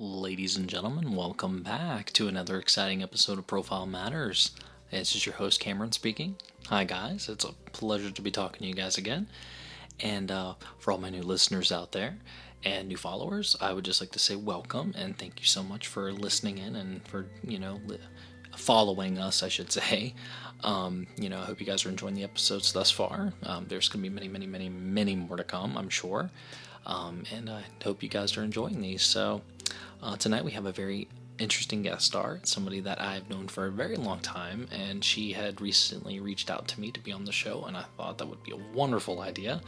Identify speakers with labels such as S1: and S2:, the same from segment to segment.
S1: Ladies and gentlemen, welcome back to another exciting episode of Profile Matters. This is your host, Cameron, speaking. Hi, guys. It's a pleasure to be talking to you guys again. And for all my new listeners out there and new followers, I would just like to say welcome and thank you so much for listening in and for, following us, I should say. I hope you guys are enjoying the episodes thus far. There's going to be many more to come, I'm sure. And I hope you guys are enjoying these. So tonight we have a very interesting guest star, somebody that I've known for a very long time, and she had recently reached out to me to be on the show, and I thought that would be a wonderful idea,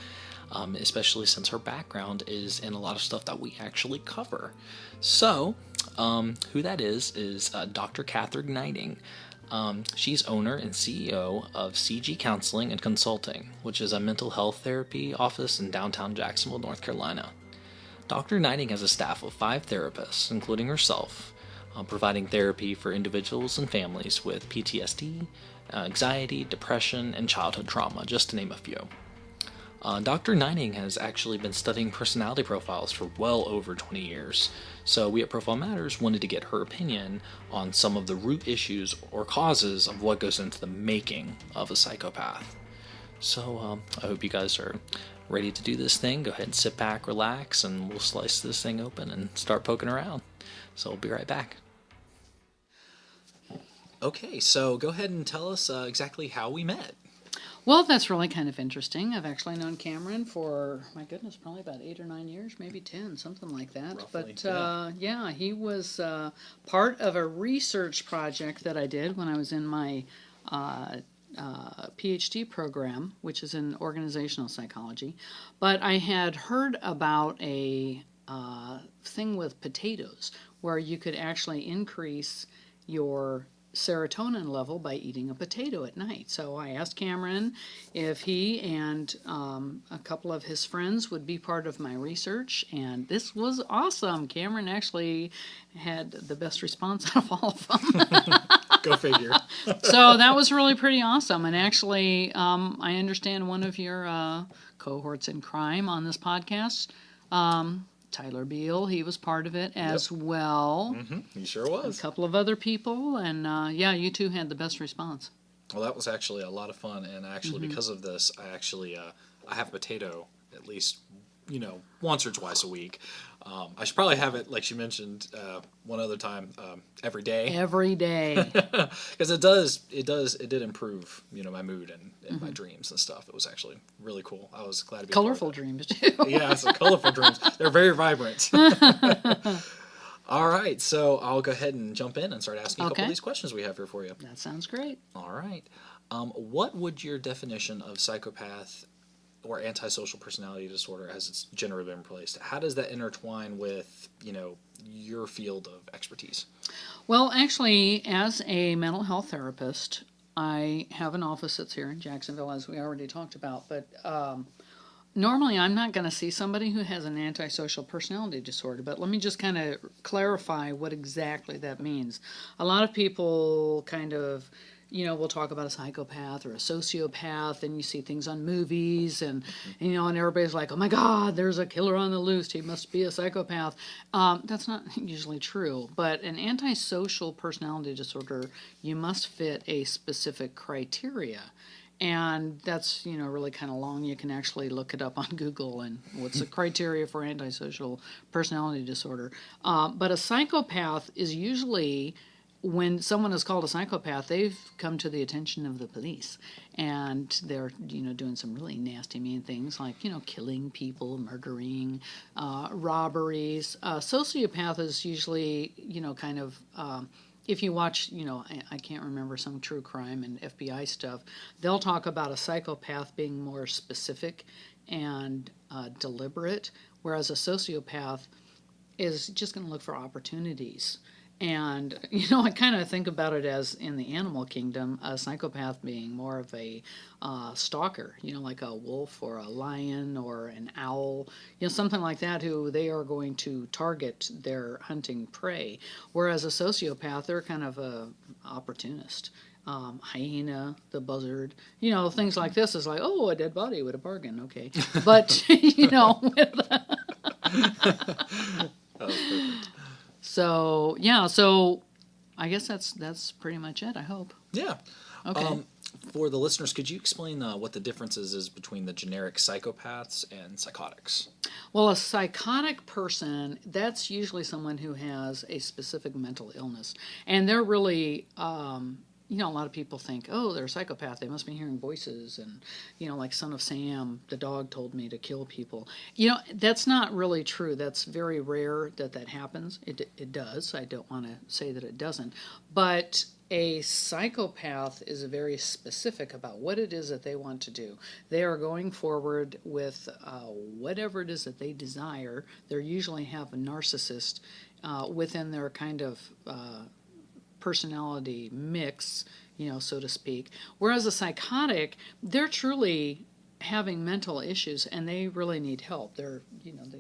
S1: especially since her background is in a lot of stuff that we actually cover. So, who that is Dr. Catherine Gneiting. She's owner and CEO of CG Counseling and Consulting, which is a mental health therapy office in downtown Jacksonville, North Carolina. Dr. Gneiting has a staff of 5 therapists, including herself, providing therapy for individuals and families with PTSD, anxiety, depression, and childhood trauma, just to name a few. Dr. Gneiting has actually been studying personality profiles for well over 20 years, so we at Profile Matters wanted to get her opinion on some of the root issues or causes of what goes into the making of a psychopath. So I hope you guys are ready to do this thing. Go ahead and sit back, relax, and we'll slice this thing open and start poking around. So we'll be right back. Okay, so go ahead and tell us exactly how we met.
S2: Well, that's really kind of interesting. I've actually known Cameron for, my goodness, probably about 8 or 9 years, maybe 10, something like that.
S1: Roughly,
S2: but he was part of a research project that I did when I was in my PhD program, which is in organizational psychology. But I had heard about a thing with potatoes where you could actually increase your serotonin level by eating a potato at night. So I asked Cameron if he and a couple of his friends would be part of my research, and this was awesome. Cameron actually had the best response out of all of them.
S1: Go figure.
S2: So that was really pretty awesome. And actually, I understand one of your cohorts in crime on this podcast, Tyler Beale, he was part of it as well.
S1: Mm-hmm. He sure was.
S2: A couple of other people, and you two had the best response.
S1: Well, that was actually a lot of fun, and actually because of this, I actually I have a potato at least, once or twice a week. I should probably have it, like she mentioned, one other time every day.
S2: Every day.
S1: Because it did improve, my mood and my dreams and stuff. It was actually really cool. I was glad to be
S2: colorful dreams too.
S1: Yeah, some colorful dreams. They're very vibrant. All right, so I'll go ahead and jump in and start asking a couple of these questions we have here for you.
S2: That sounds great.
S1: All right. What would your definition of psychopath or antisocial personality disorder, as it's generally been replaced, how does that intertwine with, your field of expertise?
S2: Well, actually, as a mental health therapist, I have an office that's here in Jacksonville, as we already talked about, but normally I'm not going to see somebody who has an antisocial personality disorder, but let me just kind of clarify what exactly that means. A lot of people kind of, we'll talk about a psychopath or a sociopath, and you see things on movies, and and everybody's like, oh my God, there's a killer on the loose, he must be a psychopath. That's not usually true, but an antisocial personality disorder, you must fit a specific criteria. And that's, really kind of long. You can actually look it up on Google and what's the criteria for antisocial personality disorder. But a psychopath is usually, when someone is called a psychopath, they've come to the attention of the police, and they're, doing some really nasty, mean things like, killing people, murdering, robberies. Sociopath is usually, kind of, if you watch, I can't remember some true crime and FBI stuff, they'll talk about a psychopath being more specific and deliberate, whereas a sociopath is just going to look for opportunities. And, I kind of think about it as in the animal kingdom, a psychopath being more of a stalker, like a wolf or a lion or an owl, something like that, who they are going to target their hunting prey. Whereas a sociopath, they're kind of a opportunist. Hyena, the buzzard, things like this is like, oh, a dead body with a bargain, okay. But, with...
S1: That was perfect.
S2: So yeah, so I guess that's pretty much it. I hope.
S1: Yeah.
S2: Okay.
S1: For the listeners, could you explain what the differences is between the generic psychopaths and psychotics?
S2: Well, a psychotic person, that's usually someone who has a specific mental illness. And they're really, a lot of people think, oh, they're a psychopath. They must be hearing voices. And, like Son of Sam, the dog told me to kill people. That's not really true. That's very rare that happens. It does. I don't want to say that it doesn't. But a psychopath is very specific about what it is that they want to do. They are going forward with whatever it is that they desire. They usually have a narcissist within their kind of personality mix, so to speak. Whereas a psychotic, they're truly having mental issues and they really need help. They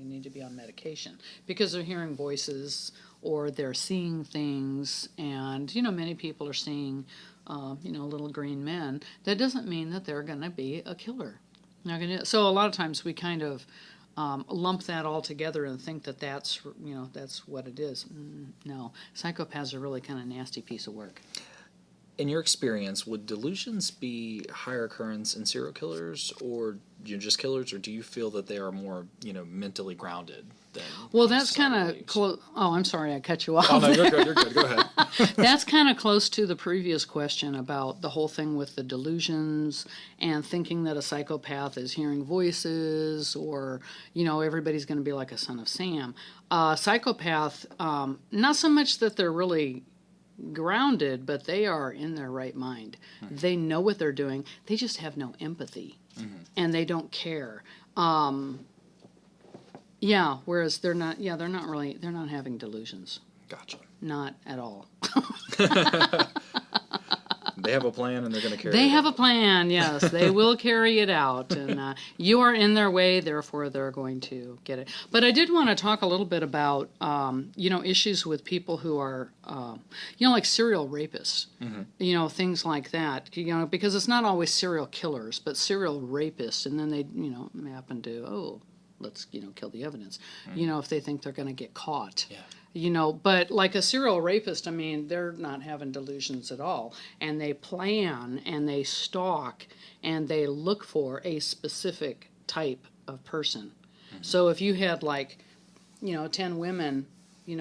S2: need to be on medication because they're hearing voices or they're seeing things, and many people are seeing little green men. That doesn't mean that they're going to be a killer. So a lot of times we kind of lump that all together and think that that's what it is. No, psychopaths are really kind of a nasty piece of work.
S1: In your experience, would delusions be higher occurrence in serial killers or just killers, or do you feel that they are more mentally grounded?
S2: Well, that's kind of close. Oh, I'm sorry, I cut you off.
S1: Oh, no, you're good. You're good. Go ahead.
S2: That's kind of close to the previous question about the whole thing with the delusions and thinking that a psychopath is hearing voices or, everybody's going to be like a Son of Sam. Psychopath, not so much that they're really grounded, but they are in their right mind. Mm-hmm. They know what they're doing. They just have no empathy, and they don't care. Whereas they're not having delusions.
S1: Gotcha.
S2: Not at all.
S1: They have a plan and they're going to carry it out.
S2: They have a plan, yes. They will carry it out. And you are in their way, therefore they're going to get it. But I did want to talk a little bit about, issues with people who are, like serial rapists. Mm-hmm. Things like that. Because it's not always serial killers, but serial rapists. And then they, happen to, let's, kill the evidence. Mm-hmm. If they think they're going to get caught. Yeah. But like a serial rapist, they're not having delusions at all. And they plan and they stalk and they look for a specific type of person. Mm-hmm. So if you had 10 women,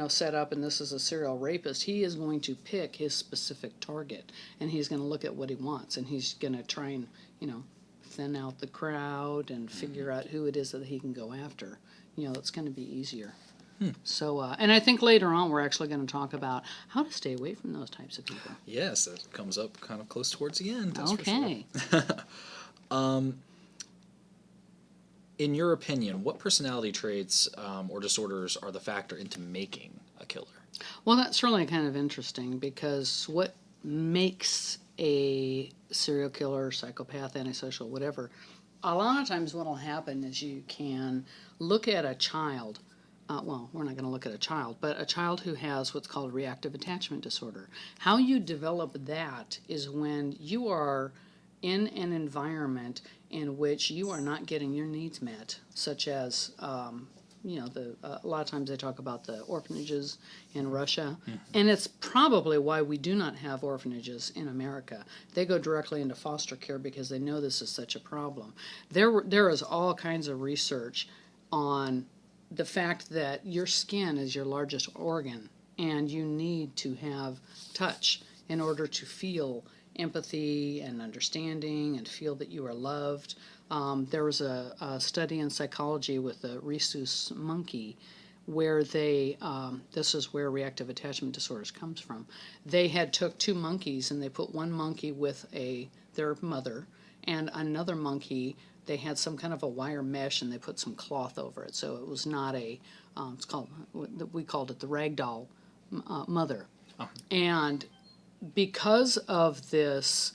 S2: set up and this is a serial rapist, he is going to pick his specific target and he's going to look at what he wants and he's going to try and, thin out the crowd and figure out who it is that he can go after. It's going to be easier. So, and I think later on we're actually going to talk about how to stay away from those types of people.
S1: Yes, that comes up kind of close towards the end. That's
S2: okay.
S1: For sure. In your opinion, what personality traits or disorders are the factor into making a killer?
S2: Well, that's really kind of interesting because what makes a serial killer, psychopath, antisocial, whatever, a lot of times what will happen is you can look at a child. We're not going to look at a child, but a child who has what's called reactive attachment disorder. How you develop that is when you are in an environment in which you are not getting your needs met, such as, a lot of times they talk about the orphanages in Russia, and it's probably why we do not have orphanages in America. They go directly into foster care because they know this is such a problem. There is all kinds of research on the fact that your skin is your largest organ and you need to have touch in order to feel empathy and understanding and feel that you are loved. There was a study in psychology with the rhesus monkey where they, this is where reactive attachment disorders comes from. They had took two monkeys and they put one monkey with their mother and another monkey. They had some kind of a wire mesh and they put some cloth over it. So it was not we called it the ragdoll mother. Oh. And because of this,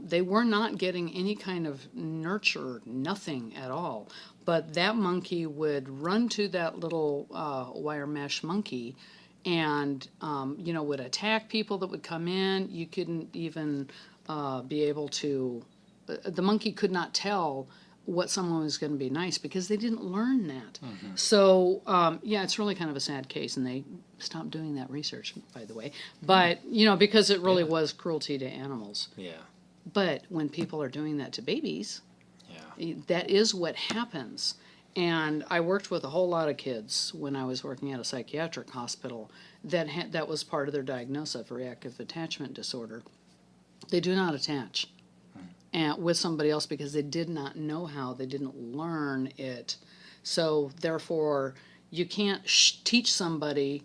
S2: they were not getting any kind of nurture, nothing at all. But that monkey would run to that little wire mesh monkey and, would attack people that would come in. You couldn't even be able to... The monkey could not tell what someone was going to be nice because they didn't learn that. So, it's really kind of a sad case, and they stopped doing that research, by the way. But, because it really was cruelty to animals.
S1: Yeah.
S2: But when people are doing that to babies,
S1: Yeah.
S2: that is what happens. And I worked with a whole lot of kids when I was working at a psychiatric hospital that was part of their diagnosis of reactive attachment disorder. They do not attach with somebody else because they did not know how, they didn't learn it. So therefore, you can't teach somebody,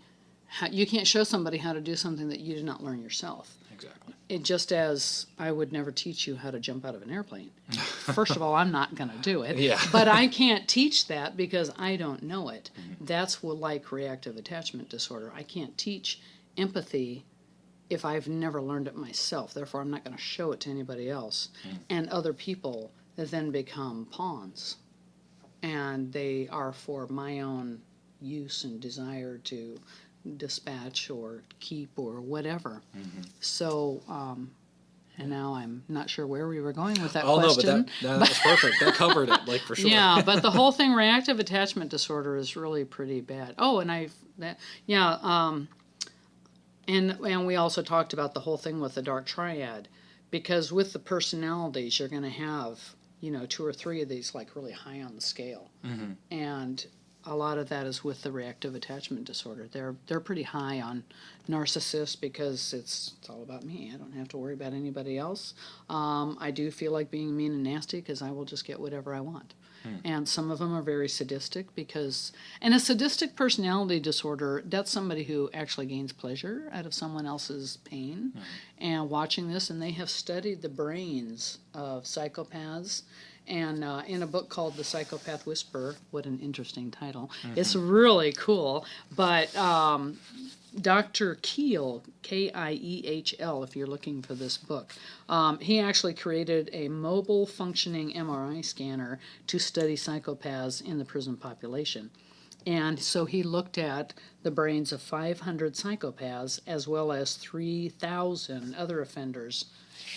S2: you can't show somebody how to do something that you did not learn yourself.
S1: Exactly.
S2: It just as I would never teach you how to jump out of an airplane. First of all, I'm not going to do it.
S1: Yeah.
S2: But I can't teach that because I don't know it. That's like reactive attachment disorder. I can't teach empathy if I've never learned it myself. Therefore, I'm not going to show it to anybody else. And other people then become pawns. And they are for my own use and desire to dispatch or keep or whatever. So, and now I'm not sure where we were going with that question.
S1: No, but that was perfect. That covered it, like, for sure.
S2: Yeah, but the whole thing, reactive attachment disorder, is really pretty bad. Oh, and and we also talked about the whole thing with the dark triad, because with the personalities, you're going to have, 2 or 3 of these, like, really high on the scale. And a lot of that is with the reactive attachment disorder. They're pretty high on narcissists because it's all about me. I don't have to worry about anybody else. I do feel like being mean and nasty because I will just get whatever I want. And some of them are very sadistic and a sadistic personality disorder, that's somebody who actually gains pleasure out of someone else's pain. And watching this, and they have studied the brains of psychopaths. And in a book called The Psychopath Whisperer, what an interesting title. It's really cool. But Dr. Kiehl, K-I-E-H-L, if you're looking for this book, he actually created a mobile functioning MRI scanner to study psychopaths in the prison population. And so he looked at the brains of 500 psychopaths as well as 3,000 other offenders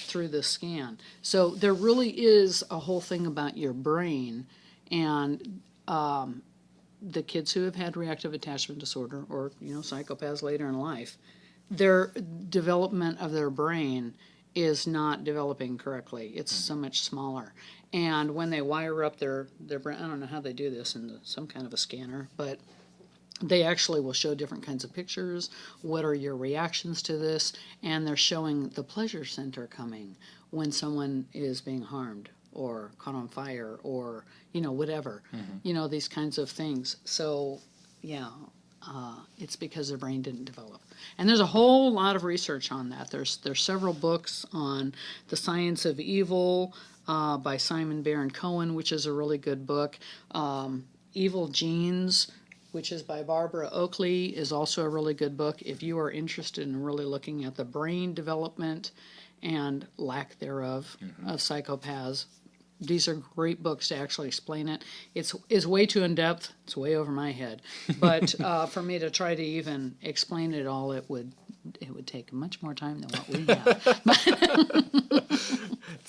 S2: through the scan. So there really is a whole thing about your brain, and the kids who have had reactive attachment disorder or psychopaths later in life, their development of their brain is not developing correctly. It's so much smaller. And when they wire up their brain, I don't know how they do this in some kind of a scanner, but they actually will show different kinds of pictures. What are your reactions to this? And they're showing the pleasure center coming when someone is being harmed or caught on fire or, whatever. These kinds of things. So, it's because their brain didn't develop. And there's a whole lot of research on that. There's several books on The Science of Evil by Simon Baron Cohen, which is a really good book. Evil Genes, which is by Barbara Oakley, is also a really good book if you are interested in really looking at the brain development and lack thereof of psychopaths. These are great books to actually explain it. It's way too in-depth. It's way over my head. But for me to try to even explain it all, it would take much more time than what we have.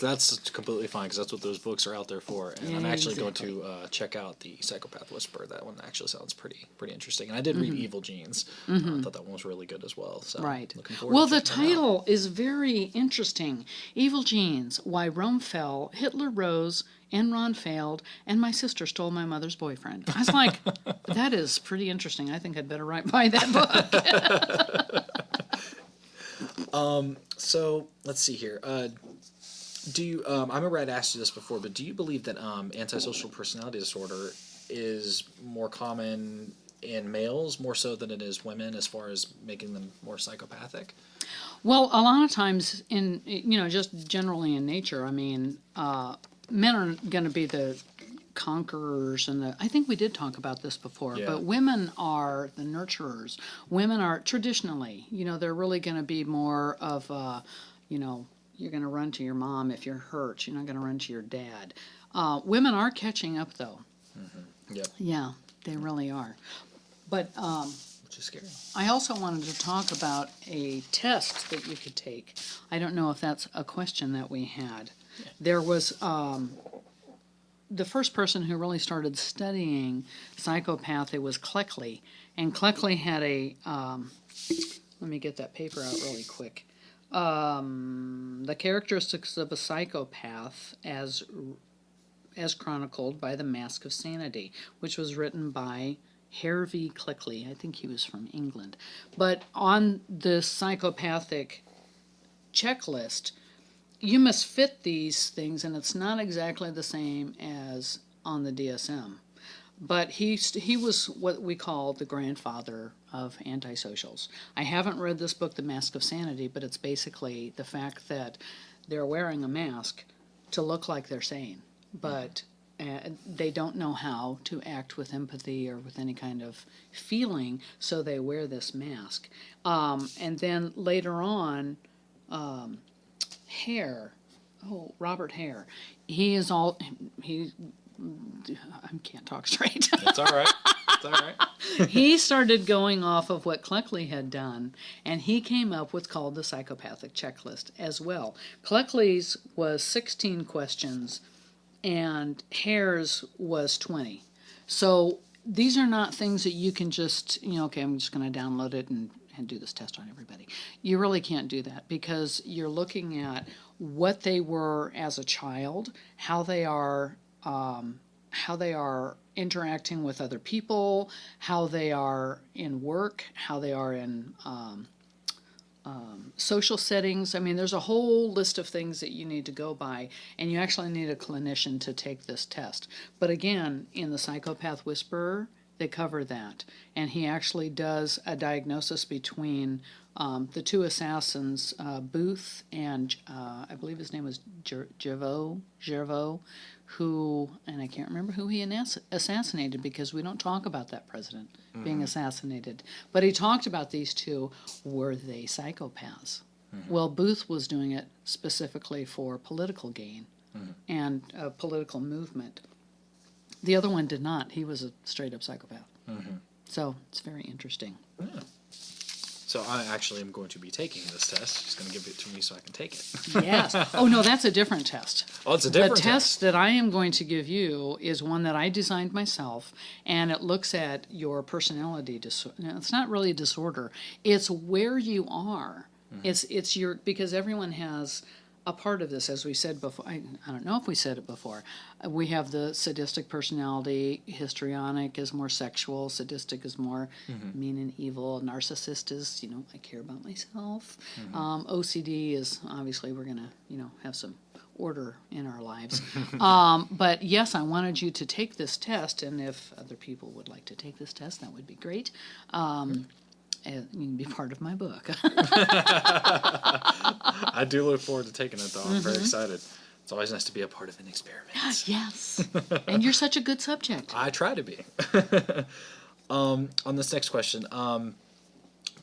S1: That's completely fine, because that's what those books are out there for. And I'm actually going to check out The Psychopath Whisperer. That one actually sounds pretty interesting. And I did read Evil Genes. I thought that one was really good as well. So
S2: right.
S1: Looking forward
S2: Well,
S1: to
S2: the
S1: checking that out.
S2: title is very interesting. Evil Genes, Why Rome Fell, Hitler Rose, Enron Failed, and My Sister Stole My Mother's Boyfriend. I was like, that is pretty interesting. I think I'd better buy that book.
S1: So let's see here. Do you? I remember I'd asked you this before, but do you believe that antisocial personality disorder is more common in males more so than it is women, as far as making them more psychopathic?
S2: Well, a lot of times in just generally in nature, I mean, men are going to be the conquerors, and I think we did talk about this before, but women are the nurturers. Women are traditionally, they're really going to be more of, you're going to run to your mom if you're hurt. You're not going to run to your dad. Women are catching up, though.
S1: Yep.
S2: Yeah, they really are. But
S1: which is scary.
S2: I also wanted to talk about a test that you could take. I don't know if that's a question that we had. Yeah. There was the first person who really started studying psychopathy was Cleckley. And Cleckley had a, let me get that paper out really quick. The characteristics of a psychopath as chronicled by The Mask of Sanity, which was written by Hervey Cleckley. I think he was from England. But on the psychopathic checklist, you must fit these things, and it's not exactly the same as on the DSM. But he was what we call the grandfather of antisocials. I haven't read this book, The Mask of Sanity, but it's basically the fact that they're wearing a mask to look like they're sane, but they don't know how to act with empathy or with any kind of feeling, so they wear this mask. And then later on, Robert Hare, I can't talk straight.
S1: It's all right. It's all right.
S2: He started going off of what Cleckley had done, and he came up with called the psychopathic checklist as well. Cleckley's was 16 questions, and Hare's was 20. So these are not things that you can just, okay, I'm just going to download it and do this test on everybody. You really can't do that, because you're looking at what they were as a child, how they are interacting with other people, how they are in work, how they are in social settings. I mean, there's a whole list of things that you need to go by, and you actually need a clinician to take this test. But again, in the Psychopath Whisperer, they cover that, and he actually does a diagnosis between the two assassins, Booth and I believe his name was Gervaux, who, and I can't remember who he assassinated, because we don't talk about that president being assassinated. But he talked about these two. Were they psychopaths? Well, Booth was doing it specifically for political gain and political movement. The other one did not. He was a straight-up psychopath. So it's very interesting.
S1: Yeah. So I actually am going to be taking this test. She's going to give it to me so I can take it.
S2: Yes. Oh, no, that's a different test.
S1: Oh, it's a different test.
S2: The test that I am going to give you is one that I designed myself, and it looks at your personality disorder. No, it's not really a disorder. It's where you are. It's your, because everyone has a part of this, as we said before. I don't know if we said it before. We have the sadistic personality. Histrionic is more sexual. Sadistic is more mean and evil. Narcissist is, I care about myself. OCD is, obviously, we're going to, have some order in our lives. But yes, I wanted you to take this test, and if other people would like to take this test, that would be great. You can be part of my book.
S1: I do look forward to taking it, though. I'm very excited. It's always nice to be a part of an experiment.
S2: Yes. And you're such a good subject.
S1: I try to be. On this next question,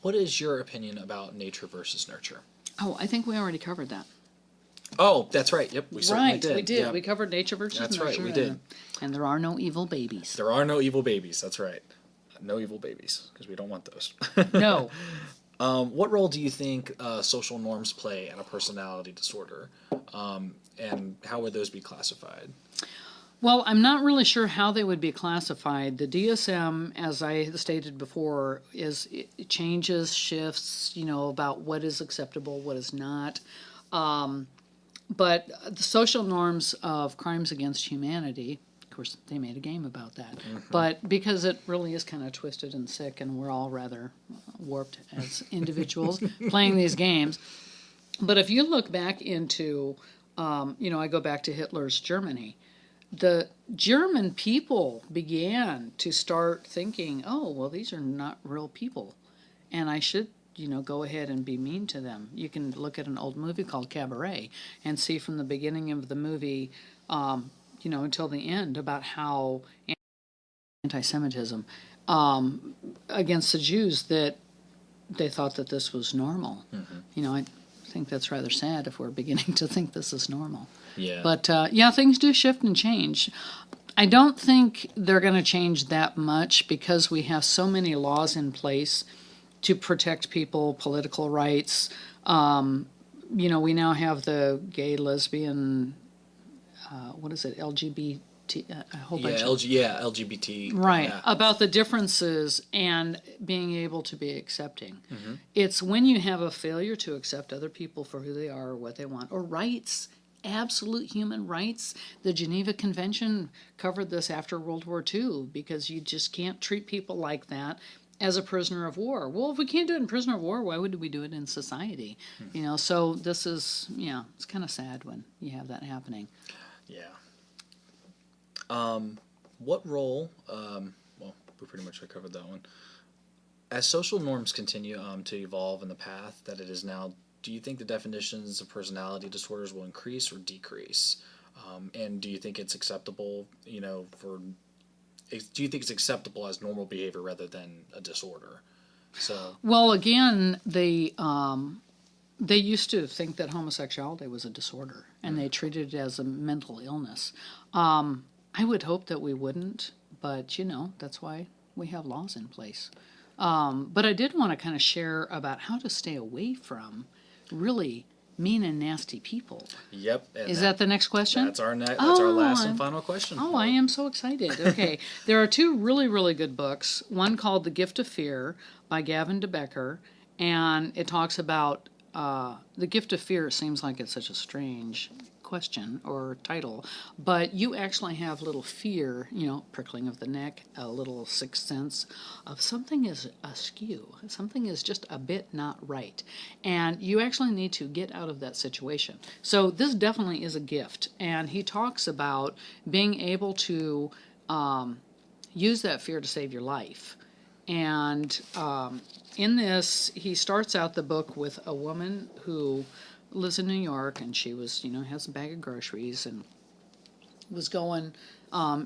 S1: what is your opinion about nature versus nurture?
S2: Oh, I think we already covered that.
S1: Oh, that's right. Yep, we certainly did.
S2: Right, we did.
S1: Yeah.
S2: We covered nature versus nurture.
S1: That's right, we did.
S2: And there are no evil babies.
S1: There are no evil babies. That's right. No evil babies, because we don't want those.
S2: No.
S1: What role do you think social norms play in a personality disorder, and how would those be classified?
S2: Well, I'm not really sure how they would be classified. The DSM, as I stated before, it changes, shifts, about what is acceptable, what is not. But the social norms of crimes against humanity, of course, they made a game about that. But because it really is kind of twisted and sick, and we're all rather warped as individuals playing these games. But if you look back into, I go back to Hitler's Germany, the German people began to start thinking, oh, well, these are not real people, and I should, go ahead and be mean to them. You can look at an old movie called Cabaret and see from the beginning of the movie, until the end, about how anti-Semitism against the Jews, that they thought that this was normal. I think that's rather sad if we're beginning to think this is normal.
S1: Yeah.
S2: But, things do shift and change. I don't think they're going to change that much, because we have so many laws in place to protect people, political rights. We now have the gay, lesbian, LGBT a whole
S1: Yeah,
S2: bunch
S1: LGBT.
S2: right,
S1: Yeah.
S2: about the differences and being able to be accepting.
S1: Mm-hmm.
S2: It's when you have a failure to accept other people for who they are or what they want, or rights, absolute human rights. The Geneva Convention covered this after World War II, because you just can't treat people like that as a prisoner of war. Well, if we can't do it in prisoner of war, why would we do it in society? So this is, it's kind of sad when you have that happening.
S1: Yeah. What role, well, we pretty much covered that one. As social norms continue to evolve in the path that it is now, do you think the definitions of personality disorders will increase or decrease? And do you think it's acceptable, do you think it's acceptable as normal behavior rather than a disorder? So,
S2: well, again, they used to think that homosexuality was a disorder, and they treated it as a mental illness. I would hope that we wouldn't, but that's why we have laws in place. But I did want to kind of share about how to stay away from really mean and nasty people.
S1: Yep.
S2: Is that the next question?
S1: That's our last and final question.
S2: Oh, I am so excited. Okay. There are two really, really good books. One called The Gift of Fear by Gavin de Becker, and it talks about the gift of fear. Seems like it's such a strange question or title, but you actually have little fear, prickling of the neck, a little sixth sense of something is askew, something is just a bit not right, and you actually need to get out of that situation. So this definitely is a gift, and he talks about being able to use that fear to save your life. And in this, he starts out the book with a woman who lives in New York, and she was, has a bag of groceries and was going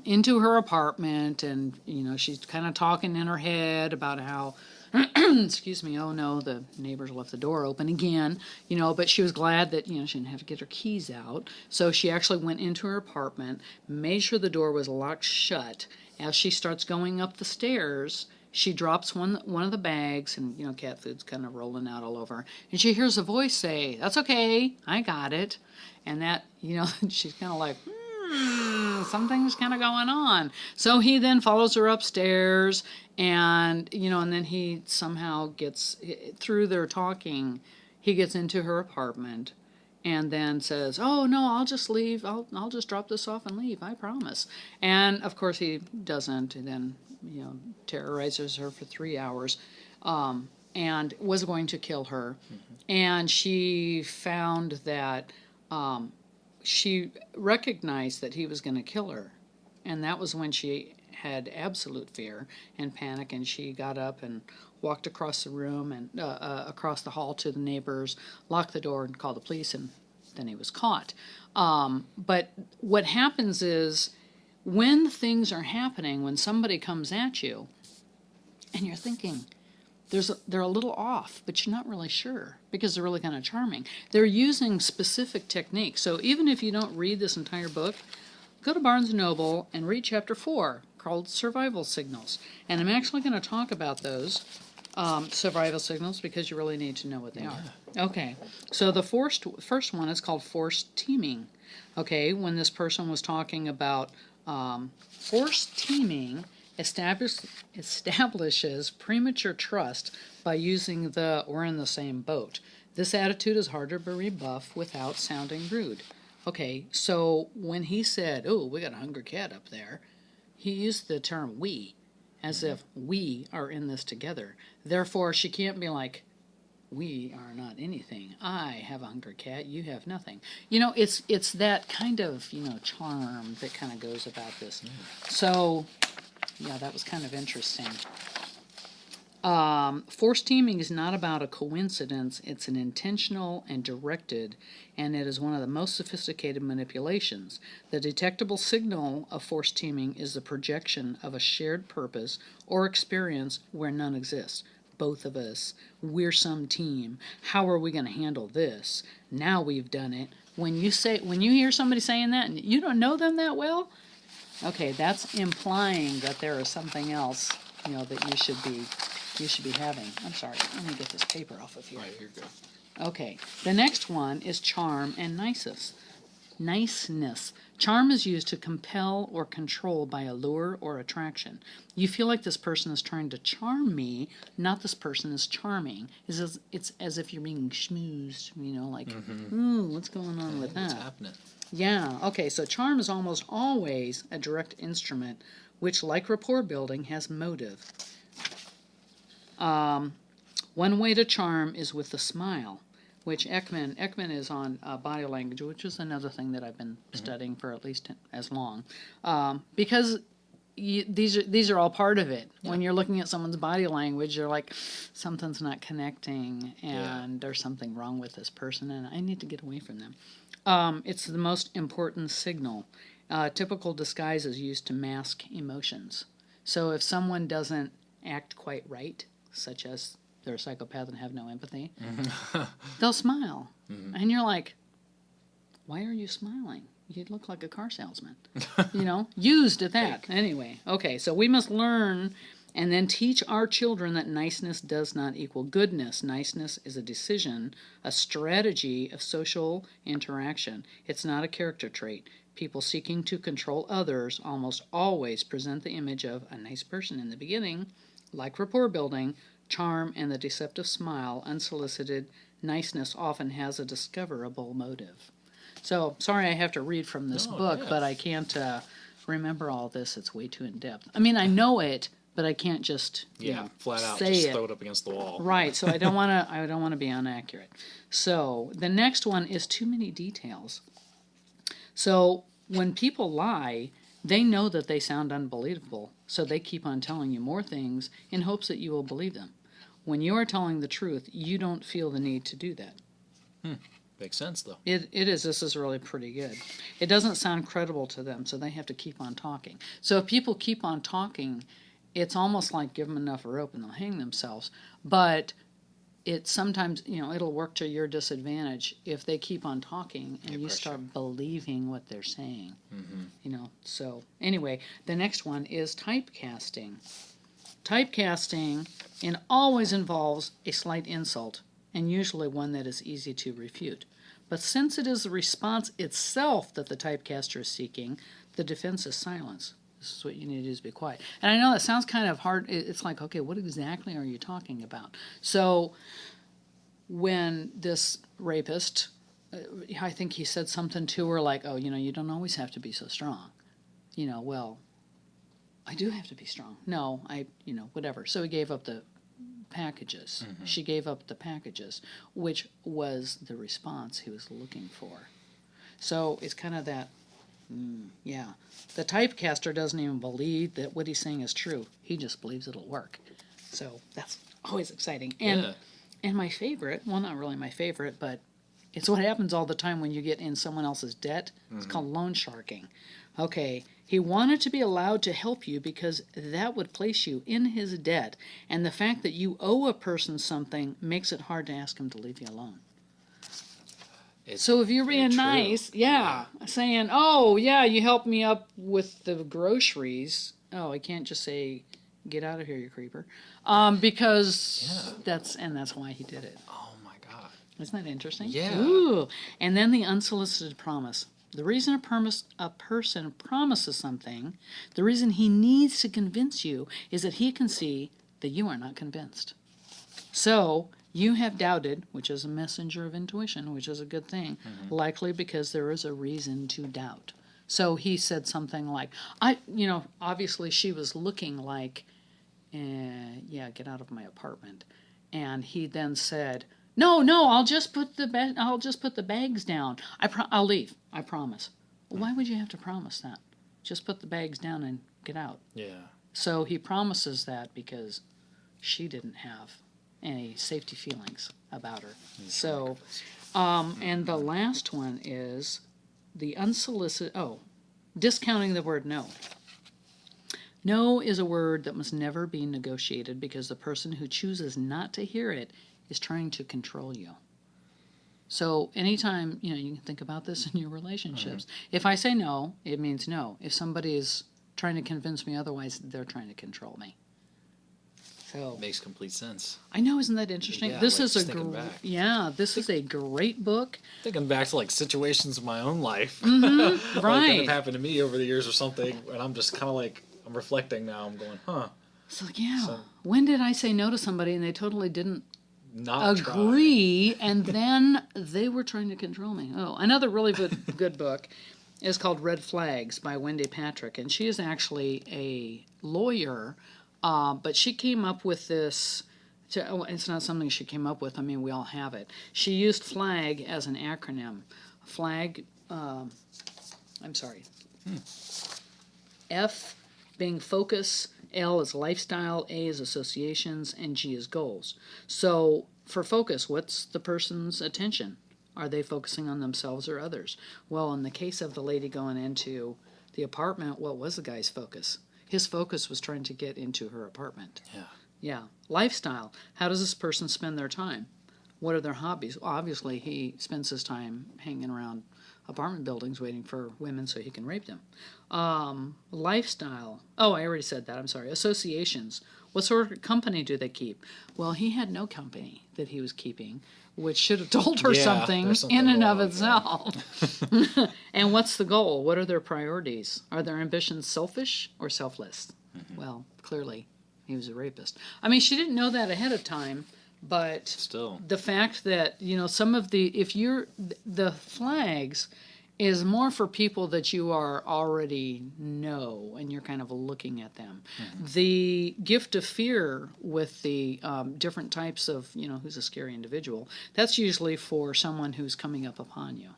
S2: into her apartment, and, she's kind of talking in her head about how, excuse me, oh no, the neighbors left the door open again, but she was glad that, she didn't have to get her keys out. So she actually went into her apartment, made sure the door was locked shut. As she starts going up the stairs, she drops one of the bags, and, cat food's kind of rolling out all over. And she hears a voice say, "That's okay, I got it." And that, she's kind of like, something's kind of going on. So he then follows her upstairs, and, and then he somehow gets, through their talking, he gets into her apartment and then says, "Oh, no, I'll just leave. I'll just drop this off and leave, I promise." And, of course, he doesn't, and then terrorizes her for 3 hours, and was going to kill her. Mm-hmm. And she found that she recognized that he was going to kill her. And that was when she had absolute fear and panic, and she got up and walked across the room and across the hall to the neighbors, locked the door, and called the police, and then he was caught. But what happens is, when things are happening, when somebody comes at you, and you're thinking, they're a little off, but you're not really sure, because they're really kind of charming. They're using specific techniques. So even if you don't read this entire book, go to Barnes & Noble and read Chapter 4, called Survival Signals. And I'm actually going to talk about those survival signals, because you really need to know what they are. Okay, so the first one is called forced teaming. Okay, when this person was talking about forced teaming establishes premature trust by using the "we're in the same boat." This attitude is harder to rebuff without sounding rude. Okay, so when he said, "Oh, we got a hungry cat up there," he used the term "we," as if we are in this together. Therefore, she can't be like, "We are not anything. I have a hungry cat. You have nothing." It's that kind of, charm that kind of goes about this. So, yeah, that was kind of interesting. Forced teaming is not about a coincidence. It's an intentional and directed, and it is one of the most sophisticated manipulations. The detectable signal of forced teaming is the projection of a shared purpose or experience where none exists. Both of us, we're some team. How are we going to handle this? Now we've done it. When you hear somebody saying that and you don't know them that well, okay, that's implying that there is something else, that you should be having. I'm sorry, let me get this paper off of here.
S1: Right, you're good.
S2: Okay, the next one is charm and nisus. Niceness. Charm is used to compel or control by allure or attraction. You feel like this person is trying to charm me, not this person is charming. It's as if you're being schmoozed, like, what's going on with that?
S1: What's happening?
S2: Yeah, okay, so charm is almost always a direct instrument, which, like rapport building, has motive. One way to charm is with a smile, which Ekman is on body language, which is another thing that I've been studying for at least as long, because these are all part of it. Yeah. When you're looking at someone's body language, you're like, something's not connecting, and there's something wrong with this person, and I need to get away from them. It's the most important signal. Typical disguise is used to mask emotions. So if someone doesn't act quite right, such as they're a psychopath and have no empathy, they'll smile. And you're like, why are you smiling? You look like a car salesman. Used at that. Anyway, okay, so we must learn and then teach our children that niceness does not equal goodness. Niceness is a decision, a strategy of social interaction. It's not a character trait. People seeking to control others almost always present the image of a nice person in the beginning, like rapport building, charm, and the deceptive smile. Unsolicited niceness often has a discoverable motive. So, sorry I have to read from this book, but I can't remember all this. It's way too in-depth. I mean, I know it, but I can't just
S1: flat out
S2: say
S1: just
S2: it.
S1: Throw it up against the wall.
S2: Right, so I don't want to be inaccurate. So, the next one is too many details. So, when people lie, they know that they sound unbelievable, so they keep on telling you more things in hopes that you will believe them. When you are telling the truth, you don't feel the need to do that.
S1: Makes sense, though.
S2: It is. This is really pretty good. It doesn't sound credible to them, so they have to keep on talking. So if people keep on talking, it's almost like give them enough rope and they'll hang themselves. But it sometimes, it'll work to your disadvantage if they keep on talking and you start believing what they're saying. So anyway, the next one is typecasting. Typecasting always involves a slight insult, and usually one that is easy to refute. But since it is the response itself that the typecaster is seeking, the defense is silence. This is what you need to do, is be quiet. And I know that sounds kind of hard. It's like, okay, what exactly are you talking about? So when this rapist, I think he said something to her like, oh, you don't always have to be so strong. Well, I do have to be strong. No, whatever. So he gave up the packages. She gave up the packages, which was the response he was looking for. So it's kind of that, The typecaster doesn't even believe that what he's saying is true. He just believes it'll work. So that's always exciting. And my favorite, well, not really my favorite, but it's what happens all the time when you get in someone else's debt. It's called loan sharking. Okay, he wanted to be allowed to help you because that would place you in his debt, and the fact that you owe a person something makes it hard to ask him to leave you alone. So if you're being nice, saying, oh, yeah, you helped me up with the groceries. Oh, I can't just say, get out of here, you creeper. Because that's why he did it.
S1: Oh, my God.
S2: Isn't that interesting?
S1: Yeah.
S2: Ooh. And then the unsolicited promise. The reason a person promises something, the reason he needs to convince you is that he can see that you are not convinced. So you have doubted, which is a messenger of intuition, which is a good thing, likely because there is a reason to doubt. So he said something like, obviously she was looking like, get out of my apartment. And he then said, No, I'll just put the bags down. I'll leave. I promise. Well, why would you have to promise that? Just put the bags down and get out. Yeah. So he promises that because she didn't have any safety feelings about her. So, and the last one is the unsolicited. Discounting the word no. No is a word that must never be negotiated because the person who chooses not to hear it is trying to control you. So anytime, you can think about this in your relationships. If I say no, it means no. If somebody is trying to convince me otherwise, they're trying to control me. So
S1: Makes complete sense.
S2: I know, isn't that interesting?
S1: Yeah,
S2: This
S1: like
S2: is a
S1: thinking back.
S2: this is a great book.
S1: Thinking back to like situations in my own life,
S2: Right.
S1: like that have happened to me over the years or something, and I'm just kind of like, I'm reflecting now. I'm going, huh?
S2: So yeah,
S1: So-
S2: when did I say no to somebody and they totally didn't
S1: Not
S2: agree, and then they were trying to control me? Oh, another really good book is called Red Flags by Wendy Patrick, and she is actually a lawyer, but she came up with this. It's not something she came up with. I mean, we all have it. She used FLAG as an acronym. FLAG. I'm sorry. F being focus, L is lifestyle, A is associations, and G is goals. So for focus, what's the person's attention? Are they focusing on themselves or others? Well, in the case of the lady going into the apartment, what was the guy's focus? His focus was trying to get into her apartment.
S1: Yeah.
S2: Yeah. Lifestyle. How does this person spend their time? What are their hobbies? Well, obviously, he spends his time hanging around apartment buildings waiting for women so he can rape them. Lifestyle. Oh, I already said that. I'm sorry. Associations. What sort of company do they keep? Well, he had no company that he was keeping, which should have told her
S1: Yeah,
S2: something
S1: there's something
S2: in and of
S1: wrong,
S2: itself. And what's the goal? What are their priorities? Are their ambitions selfish or selfless? Well, clearly, he was a rapist. I mean, she didn't know that ahead of time, but
S1: Still.
S2: the fact that, some of the flags is more for people that you are already know and you're kind of looking at them. The gift of fear with the different types of, who's a scary individual, that's usually for someone who's coming up upon you.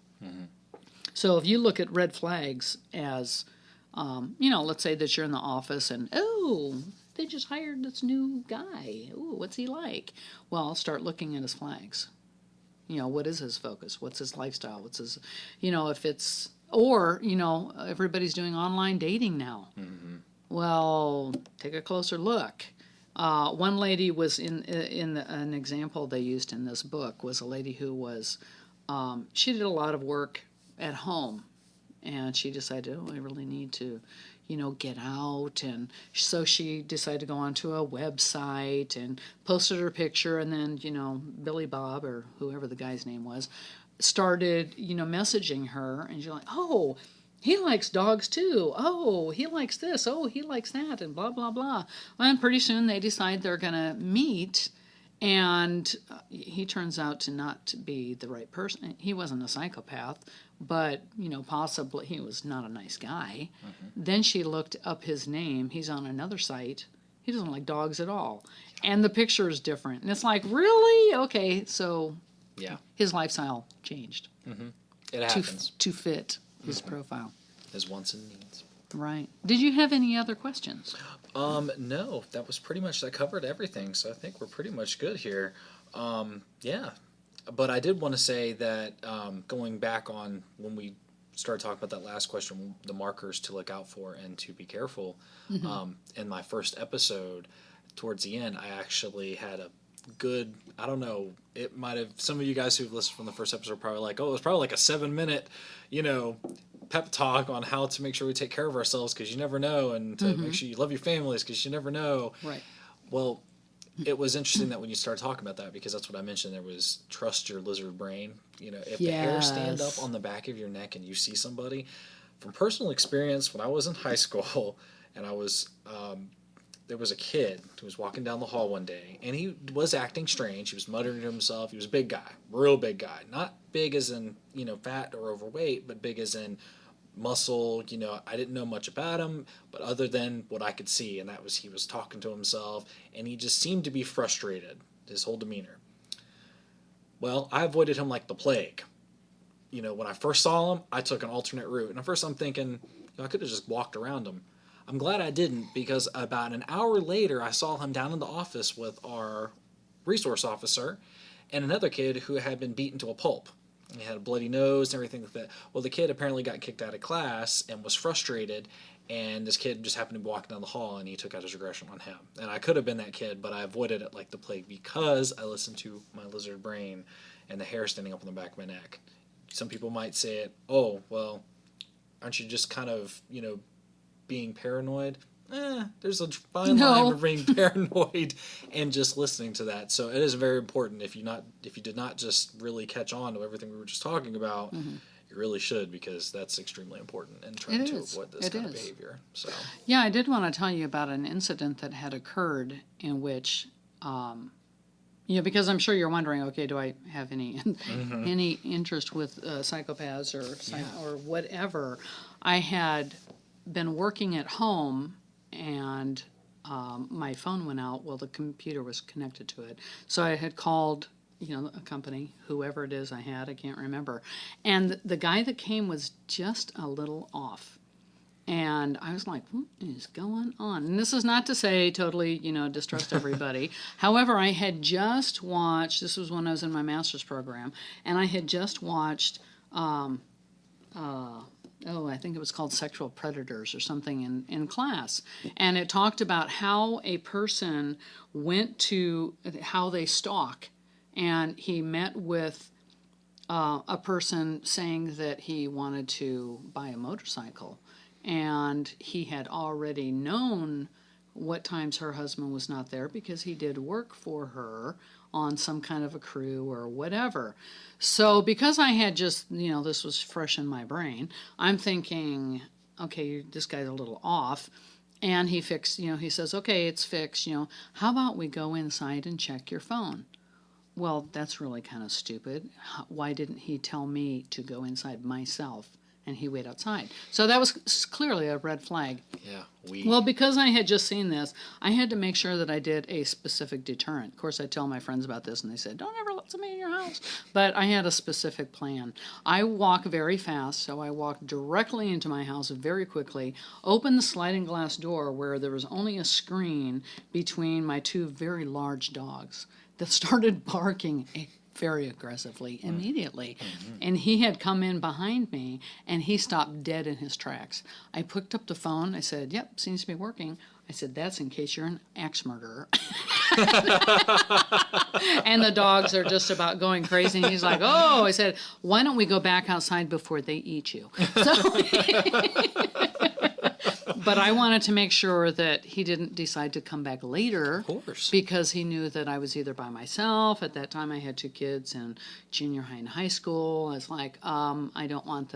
S2: So if you look at red flags as, let's say that you're in the office and, they just hired this new guy. Ooh, what's he like? Well, start looking at his flags. What is his focus? What's his lifestyle? What's his, if it's, or, everybody's doing online dating now. Well, take a closer look. One lady was an example they used in this book was a lady who was, she did a lot of work at home, and she decided, I really need to, get out. And so she decided to go onto a website and posted her picture. And then, Billy Bob, or whoever the guy's name was, started, messaging her. And she's like, oh, he likes dogs too. Oh, he likes this. Oh, he likes that. And blah, blah, blah. And pretty soon they decide they're going to meet. And he turns out to not be the right person. He wasn't a psychopath, but, possibly he was not a nice guy. Then she looked up his name. He's on another site. He doesn't like dogs at all. And the picture is different. And it's like, really? Okay, so his lifestyle changed.
S1: It happens.
S2: To fit his profile.
S1: His wants and needs.
S2: Right. Did you have any other questions?
S1: No, that covered everything. So I think we're pretty much good here. Yeah. But I did want to say that going back on when we started talking about that last question, the markers to look out for and to be careful, in my first episode, towards the end, I actually had a good, I don't know, it might have, some of you guys who've listened from the first episode are probably like, it was probably like a 7-minute, pep talk on how to make sure we take care of ourselves because you never know, and to make sure you love your families because you never know.
S2: Right.
S1: Well, it was interesting that when you started talking about that, because that's what I mentioned, there was trust your lizard brain. If the hairs stand up on the back of your neck and you see somebody, from personal experience, when I was in high school and I was, there was a kid who was walking down the hall one day and he was acting strange. He was muttering to himself. He was a big guy, real big guy, not big as in, fat or overweight, but big as in muscle. I didn't know much about him, but other than what I could see, and that was he was talking to himself, and he just seemed to be frustrated, his whole demeanor. Well, I avoided him like the plague. When I first saw him, I took an alternate route, and at first I'm thinking, I could have just walked around him. I'm glad I didn't, because about an hour later, I saw him down in the office with our resource officer and another kid who had been beaten to a pulp. He had a bloody nose and everything like that. Well, the kid apparently got kicked out of class and was frustrated, and this kid just happened to be walking down the hall, and he took out his aggression on him. And I could have been that kid, but I avoided it like the plague because I listened to my lizard brain and the hair standing up on the back of my neck. Some people might say it, oh, well, aren't you just kind of, being paranoid? there's a fine line between being paranoid and just listening to that. So it is very important. If you did not just really catch on to everything we were just talking about, you really should, because that's extremely important in trying to avoid this kind of behavior. So
S2: yeah, I did want to tell you about an incident that had occurred in which, because I'm sure you're wondering, okay, do I have any any interest with psychopaths or whatever? I had been working at home, and my phone went out. Well, the computer was connected to it, so I had called a company, whoever it is I can't remember. And the guy that came was just a little off. And I was like, what is going on? And this is not to say totally, distrust everybody. However, I had just watched, this was when I was in my master's program, and I had just watched, I think it was called Sexual Predators or something in class. And it talked about how a person how they stalk. And he met with a person saying that he wanted to buy a motorcycle. And he had already known what times her husband was not there because he did work for her on some kind of a crew or whatever. So because I had just, this was fresh in my brain, I'm thinking, okay, this guy's a little off. And he says, okay, it's fixed. How about we go inside and check your phone? Well, that's really kind of stupid. Why didn't he tell me to go inside myself and he wait outside? So that was clearly a red flag.
S1: Yeah.
S2: Well, because I had just seen this, I had to make sure that I did a specific deterrent. Of course, I tell my friends about this, and they said, don't ever let somebody in your house. But I had a specific plan. I walk very fast, so I walked directly into my house very quickly, opened the sliding glass door where there was only a screen between my two very large dogs that started barking very aggressively immediately. And he had come in behind me, and he stopped dead in his tracks. I picked up the phone. I said, yep, seems to be working. I said, that's in case you're an axe murderer. And the dogs are just about going crazy. And he's like, oh, I said, why don't we go back outside before they eat you? But I wanted to make sure that he didn't decide to come back later.
S1: Of course.
S2: Because he knew that I was either by myself. At that time, I had two kids in junior high and high school. I was like, I don't want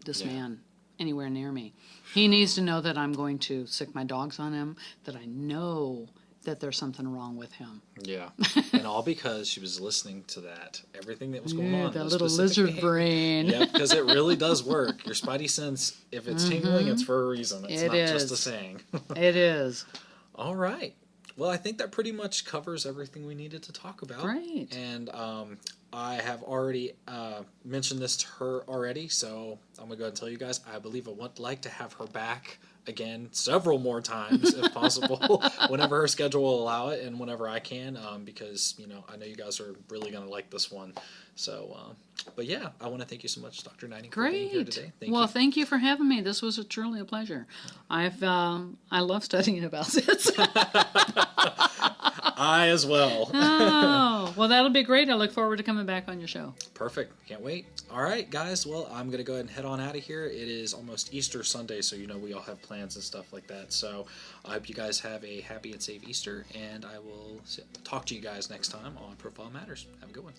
S2: this man anywhere near me. He needs to know that I'm going to sick my dogs on him, that I know that there's something wrong with him.
S1: Yeah. And all because she was listening to everything that was going on.
S2: That little lizard brain.
S1: Yeah, because it really does work. Your spidey sense, if it's tingling, it's for a reason. It's not just a saying.
S2: It is.
S1: All right. Well, I think that pretty much covers everything we needed to talk about.
S2: Great.
S1: And I have already mentioned this to her already, so I'm going to go ahead and tell you guys, I believe I would like to have her back again several more times if possible, whenever her schedule will allow it and whenever I can, because, I know you guys are really going to like this one. So, but yeah, I want to thank you so much, Dr. Gneiting, for being here today.
S2: Thank you for having me. This was truly a pleasure. I love studying about this.
S1: I as well.
S2: Oh, well, that'll be great. I look forward to coming back on your show.
S1: Perfect. Can't wait. All right, guys. Well, I'm going to go ahead and head on out of here. It is almost Easter Sunday, so we all have plans and stuff like that. So I hope you guys have a happy and safe Easter, and I will talk to you guys next time on Profile Matters. Have a good one.